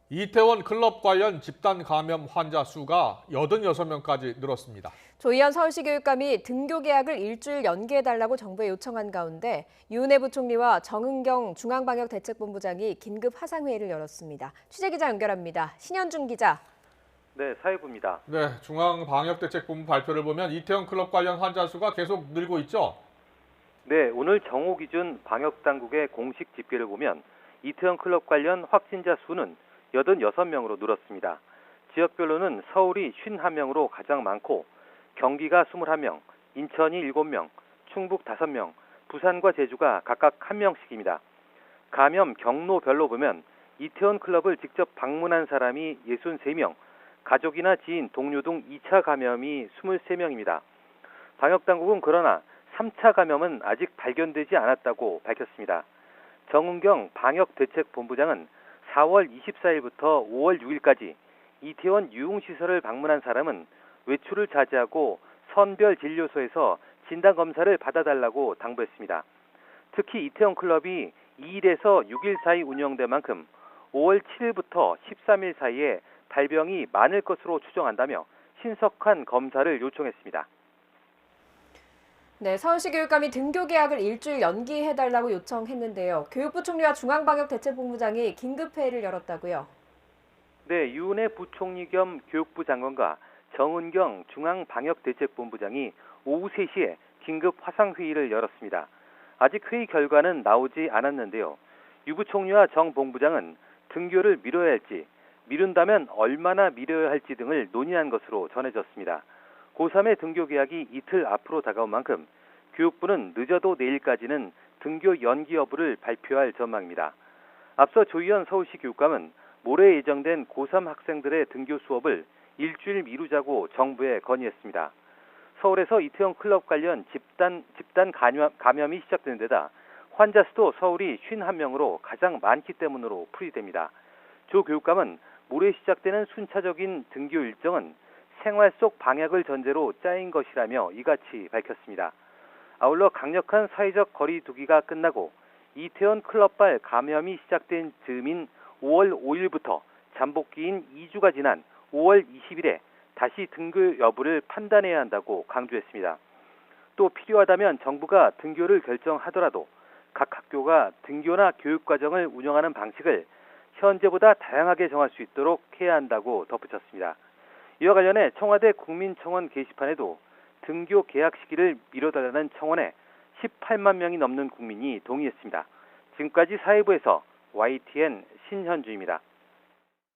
이태원 클럽 관련 집단 감염 환자 수가 86명까지 늘었습니다. 조희연 서울시 교육감이 등교 계약을 일주일 연기해달라고 정부에 요청한 가운데 유은혜 부총리와 정은경 중앙방역대책본부장이 긴급 화상회의를 열었습니다. 취재기자 연결합니다. 신현준 기자. 네, 사회부입니다. 네, 중앙방역대책본부 발표를 보면 이태원 클럽 관련 환자 수가 계속 늘고 있죠. 네, 오늘 정오 기준 방역당국의 공식 집계를 보면 이태원 클럽 관련 확진자 수는 86명으로 늘었습니다. 지역별로는 서울이 51명으로 가장 많고 경기가 21명, 인천이 7명, 충북 5명, 부산과 제주가 각각 1명씩입니다. 감염 경로별로 보면 이태원 클럽을 직접 방문한 사람이 63명, 가족이나 지인, 동료 등 2차 감염이 23명입니다. 방역당국은 그러나 3차 감염은 아직 발견되지 않았다고 밝혔습니다. 정은경 방역대책본부장은 4월 24일부터 5월 6일까지 이태원 유흥시설을 방문한 사람은 외출을 자제하고 선별 진료소에서 진단검사를 받아달라고 당부했습니다. 특히 이태원 클럽이 2일에서 6일 사이 운영된 만큼 5월 7일부터 13일 사이에 발병이 많을 것으로 추정한다며 신속한 검사를 요청했습니다. 네, 서울시 교육감이 등교 계약을 일주일 연기해달라고 요청했는데요. 교육부총리와 중앙방역대책본부장이 긴급회의를 열었다고요. 네, 유은혜 부총리 겸 교육부 장관과 정은경 중앙방역대책본부장이 오후 3시에 긴급 화상회의를 열었습니다. 아직 회의 결과는 나오지 않았는데요. 유 부총리와 정 본부장은 등교를 미뤄야 할지, 미룬다면 얼마나 미뤄야 할지 등을 논의한 것으로 전해졌습니다. 고3의 등교 계약이 이틀 앞으로 다가온 만큼 교육부는 늦어도 내일까지는 등교 연기 여부를 발표할 전망입니다. 앞서 조희연 서울시 교육감은 모레 예정된 고3 학생들의 등교 수업을 일주일 미루자고 정부에 건의했습니다. 서울에서 이태원 클럽 관련 집단 감염이 시작되는 데다 환자 수도 서울이 51명으로 가장 많기 때문으로 풀이됩니다. 조 교육감은 모레 시작되는 순차적인 등교 일정은 생활 속 방역을 전제로 짜인 것이라며 이같이 밝혔습니다. 아울러 강력한 사회적 거리 두기가 끝나고 이태원 클럽발 감염이 시작된 즈음인 5월 5일부터 잠복기인 2주가 지난 5월 20일에 다시 등교 여부를 판단해야 한다고 강조했습니다. 또 필요하다면 정부가 등교를 결정하더라도 각 학교가 등교나 교육과정을 운영하는 방식을 현재보다 다양하게 정할 수 있도록 해야 한다고 덧붙였습니다. 이와 관련해 청와대 국민청원 게시판에도 등교 개학 시기를 미뤄달라는 청원에 18만 명이 넘는 국민이 동의했습니다. 지금까지 사회부에서 YTN 신현주입니다.